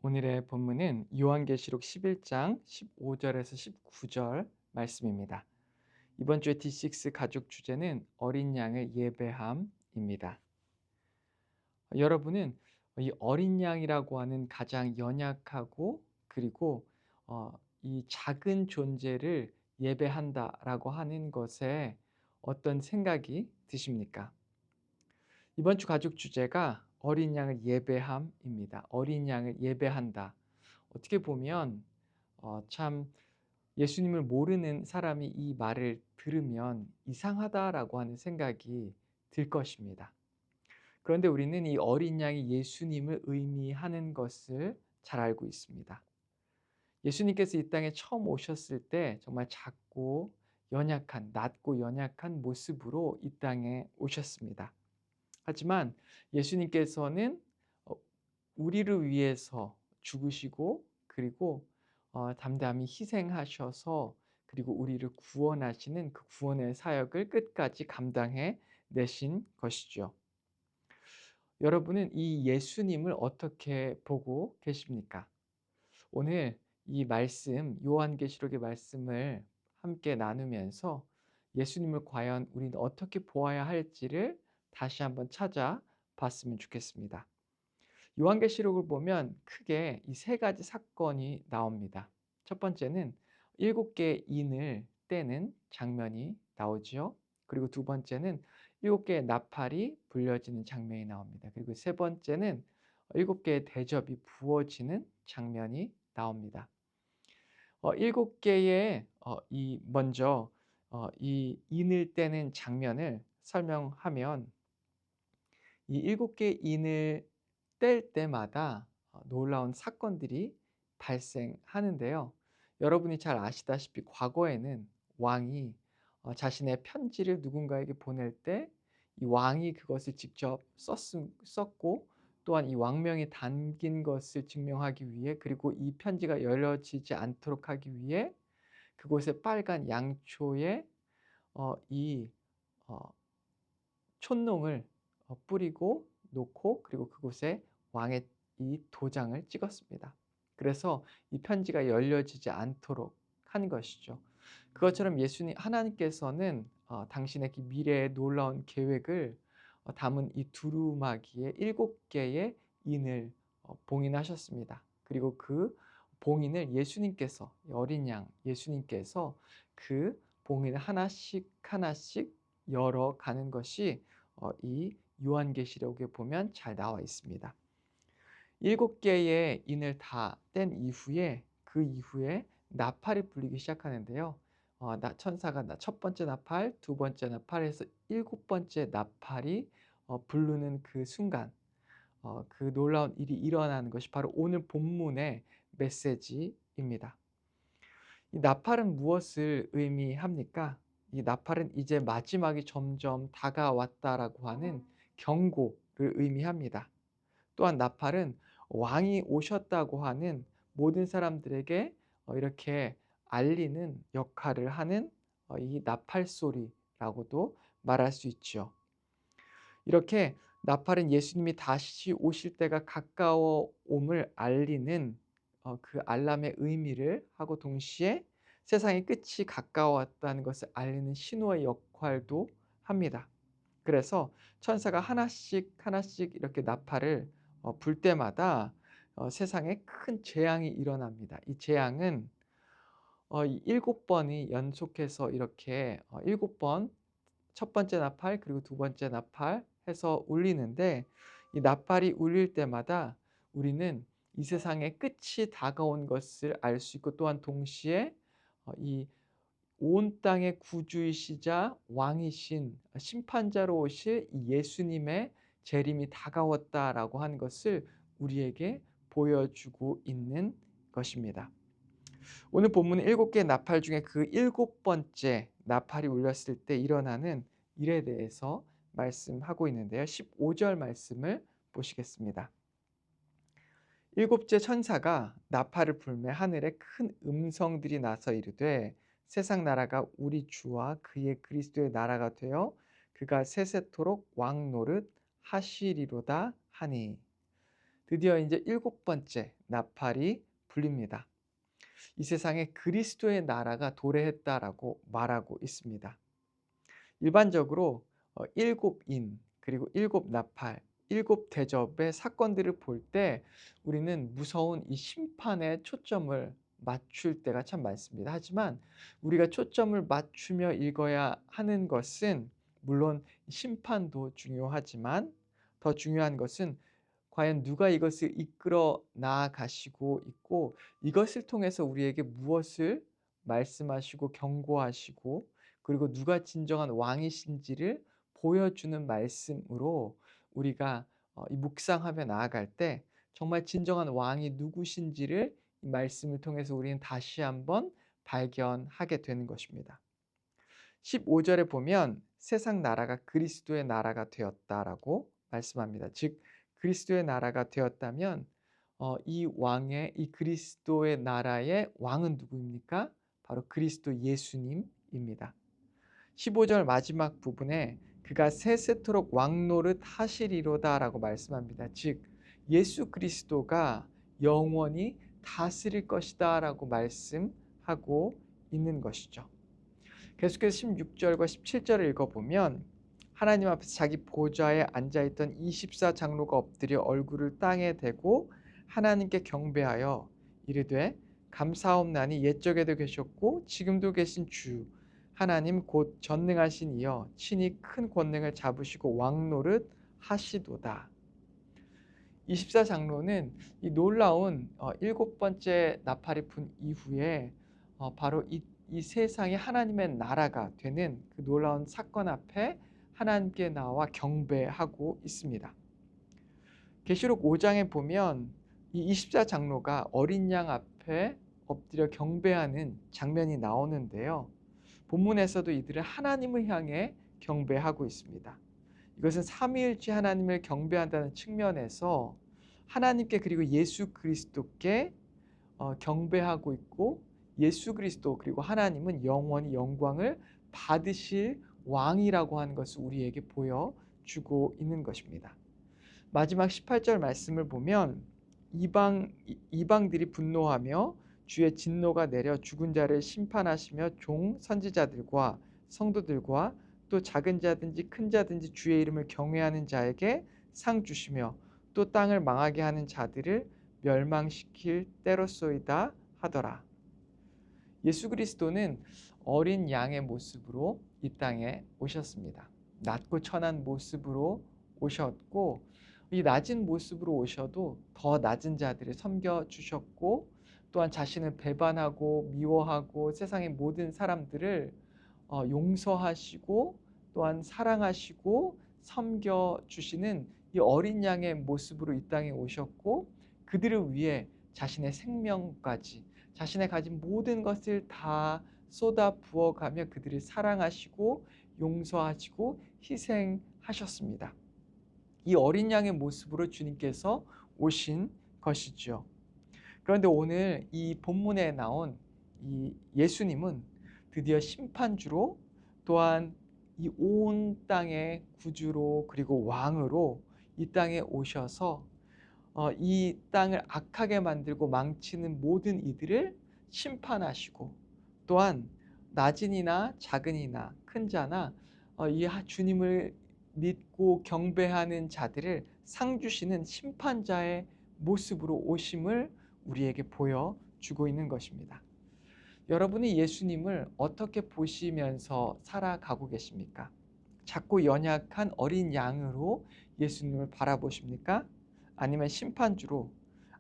오늘의 본문은 요한계시록 11장 15절에서 19절 말씀입니다. 이번 주의 D6 가족 주제는 어린 양을 예배함입니다. 여러분은 이 어린 양이라고 하는 가장 연약하고 그리고 이 작은 존재를 예배한다라고 하는 것에 어떤 생각이 드십니까? 이번 주 가족 주제가 어린 양을 예배함입니다. 어린 양을 예배한다. 어떻게 보면 참 예수님을 모르는 사람이 이 말을 들으면 이상하다라고 하는 생각이 들 것입니다. 그런데 우리는 이 어린 양이 예수님을 의미하는 것을 잘 알고 있습니다. 예수님께서 이 땅에 처음 오셨을 때 정말 낮고 연약한 모습으로 이 땅에 오셨습니다. 하지만 예수님께서는 어 우리를 위해서 죽으시고 그리고 담담히 희생하셔서 그리고 우리를 구원하시는 그 구원의 사역을 끝까지 감당해 내신 것이죠. 여러분은 이 예수님을 어떻게 보고 계십니까? 오늘 이 말씀 요한계시록의 말씀을 함께 나누면서 예수님을 과연 우리는 어떻게 보아야 할지를 다시 한번 찾아봤으면 좋겠습니다. 요한계시록을 보면 크게 이 세 가지 사건이 나옵니다. 첫 번째는 7개의 인을 떼는 장면이 나오지요. 그리고 두 번째는 7개의 나팔이 불려지는 장면이 나옵니다. 그리고 세 번째는 7개의 대접이 부어지는 장면이 나옵니다. 7개의 이 먼저 이 인을 떼는 장면을 설명하면 이 7개의 인을 뗄 때마다 놀라운 사건들이 발생하는데요. 여러분이 잘 아시다시피 과거에는 왕이 자신의 편지를 누군가에게 보낼 때 이 왕이 그것을 직접 썼고 또한 이 왕명이 담긴 것을 증명하기 위해 그리고 이 편지가 열려지지 않도록 하기 위해 그곳에 빨간 양초에 이 어 촛농을 뿌리고 놓고 그리고 그곳에 왕의 이 도장을 찍었습니다. 그래서 이 편지가 열려지지 않도록 한 것이죠. 그것처럼 예수님 하나님께서는 당신의 그 미래의 놀라운 계획을 담은 이 두루마기에 7개의 인을 봉인하셨습니다. 그리고 그 봉인을 예수님께서 어린 양 예수님께서 그 봉인을 하나씩 하나씩 열어가는 것이 이 요한계시록에 보면 잘 나와 있습니다. 7개의 인을 다 뗀 이후에 그 이후에 나팔이 불리기 시작하는데요. 천사가 첫 번째 나팔, 두 번째 나팔 해서 7번째 나팔이 부르는 그 순간 그 놀라운 일이 일어나는 것이 바로 오늘 본문의 메시지입니다. 이 나팔은 무엇을 의미합니까? 이 나팔은 이제 마지막이 점점 다가왔다라고 하는 경고를 의미합니다. 또한 나팔은 왕이 오셨다고 하는 모든 사람들에게 이렇게 알리는 역할을 하는 이 나팔 소리라고도 말할 수 있죠. 이렇게 나팔은 예수님이 다시 오실 때가 가까워옴을 알리는 그 알람의 의미를 하고 동시에 세상의 끝이 가까웠다는 것을 알리는 신호의 역할도 합니다. 그래서 천사가 하나씩 하나씩 이렇게 나팔을 불 때마다 세상에 큰 재앙이 일어납니다. 이 재앙은 이 7번이 연속해서 이렇게 7번 첫 번째 나팔 그리고 두 번째 나팔 해서 울리는데 이 나팔이 울릴 때마다 우리는 이 세상의 끝이 다가온 것을 알 수 있고 또한 동시에 이 온 땅의 구주이시자 왕이신 심판자로 오실 이 예수님의 재림이 다가왔다라고 하는 것을 우리에게 보여주고 있는 것입니다. 오늘 본문은 7개의 나팔 중에 그 7번째 나팔이 울렸을 때 일어나는 일에 대해서 말씀하고 있는데요. 15절 말씀을 보시겠습니다. 일곱째 천사가 나팔을 불매 하늘에 큰 음성들이 나서 이르되 세상 나라가 우리 주와 그의 그리스도의 나라가 되어 그가 세세토록 왕노릇 하시리로다 하니. 드디어 이제 일곱 번째 나팔이 불립니다. 이 세상에 그리스도의 나라가 도래했다라고 말하고 있습니다. 일반적으로 일곱 인 그리고 일곱 나팔, 일곱 대접의 사건들을 볼 때 우리는 무서운 이 심판에 초점을 맞출 때가 참 많습니다. 하지만 우리가 초점을 맞추며 읽어야 하는 것은 물론 심판도 중요하지만 더 중요한 것은 과연 누가 이것을 이끌어 나아가시고 있고 이것을 통해서 우리에게 무엇을 말씀하시고 경고하시고 그리고 누가 진정한 왕이신지를 보여주는 말씀으로 우리가 이 묵상하며 나아갈 때 정말 진정한 왕이 누구신지를 이 말씀을 통해서 우리는 다시 한번 발견하게 되는 것입니다. 15절에 보면 세상 나라가 그리스도의 나라가 되었다라고 말씀합니다. 즉 그리스도의 나라가 되었다면 이 그리스도의 나라의 왕은 누구입니까? 바로 그리스도 예수님입니다. 15절 마지막 부분에 그가 세세토록 왕노릇 하시리로다라고 말씀합니다. 즉 예수 그리스도가 영원히 다스릴 것이다라고 말씀하고 있는 것이죠. 계속해서 16절과 17절을 읽어보면 하나님 앞에서 자기 보좌에 앉아있던 24장로가 엎드려 얼굴을 땅에 대고 하나님께 경배하여 이르되 감사옵나니 옛적에도 계셨고 지금도 계신 주 하나님 곧 전능하신 이여 친히 큰 권능을 잡으시고 왕노릇 하시도다. 24장로는 이 놀라운 일곱 번째 나팔이 분 이후에 바로 이 세상이 하나님의 나라가 되는 그 놀라운 사건 앞에 하나님께 나와 경배하고 있습니다. 계시록 5장에 보면 이 24장로가 어린 양 앞에 엎드려 경배하는 장면이 나오는데요. 본문에서도 이들은 하나님을 향해 경배하고 있습니다. 이것은 삼위일체 하나님을 경배한다는 측면에서 하나님께 그리고 예수 그리스도께 경배하고 있고 예수 그리스도 그리고 하나님은 영원히 영광을 받으실 왕이라고 하는 것을 우리에게 보여주고 있는 것입니다. 마지막 18절 말씀을 보면 이방들이 분노하며 주의 진노가 내려 죽은 자를 심판하시며 종 선지자들과 성도들과 또 작은 자든지 큰 자든지 주의 이름을 경외하는 자에게 상 주시며 또 땅을 망하게 하는 자들을 멸망시킬 때로소이다 하더라. 예수 그리스도는 어린 양의 모습으로 이 땅에 오셨습니다. 낮고 천한 모습으로 오셨고 이 낮은 모습으로 오셔도 더 낮은 자들을 섬겨주셨고 또한 자신을 배반하고 미워하고 세상의 모든 사람들을 용서하시고 또한 사랑하시고 섬겨주시는 이 어린 양의 모습으로 이 땅에 오셨고 그들을 위해 자신의 생명까지 자신의 가진 모든 것을 다 쏟아 부어가며 그들을 사랑하시고 용서하시고 희생하셨습니다. 이 어린 양의 모습으로 주님께서 오신 것이죠. 그런데 오늘 이 본문에 나온 이 예수님은 드디어 심판주로 또한 이 온 땅의 구주로 그리고 왕으로 이 땅에 오셔서 이 땅을 악하게 만들고 망치는 모든 이들을 심판하시고 또한 낮은 이나 작은 이나 큰 자나 이 주님을 믿고 경배하는 자들을 상 주시는 심판자의 모습으로 오심을 우리에게 보여주고 있는 것입니다. 여러분이 예수님을 어떻게 보시면서 살아가고 계십니까? 작고 연약한 어린 양으로 예수님을 바라보십니까? 아니면 심판주로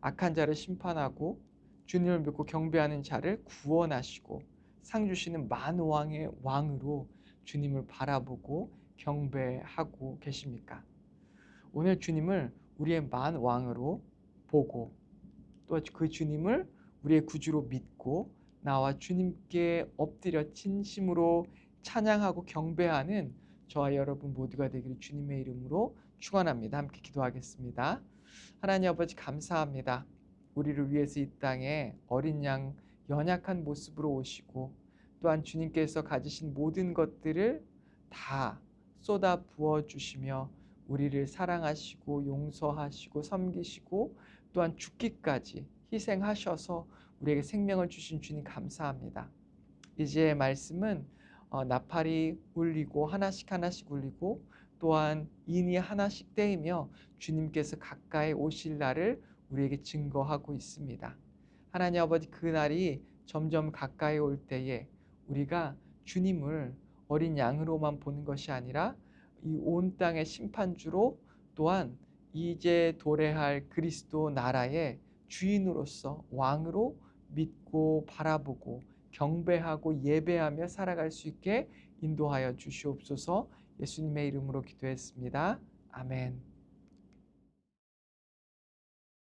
악한 자를 심판하고 주님을 믿고 경배하는 자를 구원하시고 상 주시는 만왕의 왕으로 주님을 바라보고 경배하고 계십니까? 오늘 주님을 우리의 만왕으로 보고 또 그 주님을 우리의 구주로 믿고 나와 주님께 엎드려 진심으로 찬양하고 경배하는 저와 여러분 모두가 되기를 주님의 이름으로 축원합니다. 함께 기도하겠습니다. 하나님 아버지 감사합니다. 우리를 위해서 이 땅에 어린 양 연약한 모습으로 오시고 또한 주님께서 가지신 모든 것들을 다 쏟아 부어 주시며 우리를 사랑하시고 용서하시고 섬기시고 또한 죽기까지 희생하셔서 우리에게 생명을 주신 주님 감사합니다. 이제 말씀은 나팔이 울리고 하나씩 하나씩 울리고 또한 인이 하나씩 떼이며 주님께서 가까이 오실 날을 우리에게 증거하고 있습니다. 하나님 아버지, 그 날이 점점 가까이 올 때에 우리가 주님을 어린 양으로만 보는 것이 아니라 이 온 땅의 심판주로 또한 이제 도래할 그리스도 나라의 주인으로서 왕으로 믿고 바라보고 경배하고 예배하며 살아갈 수 있게 인도하여 주시옵소서. 예수님의 이름으로 기도했습니다. 아멘.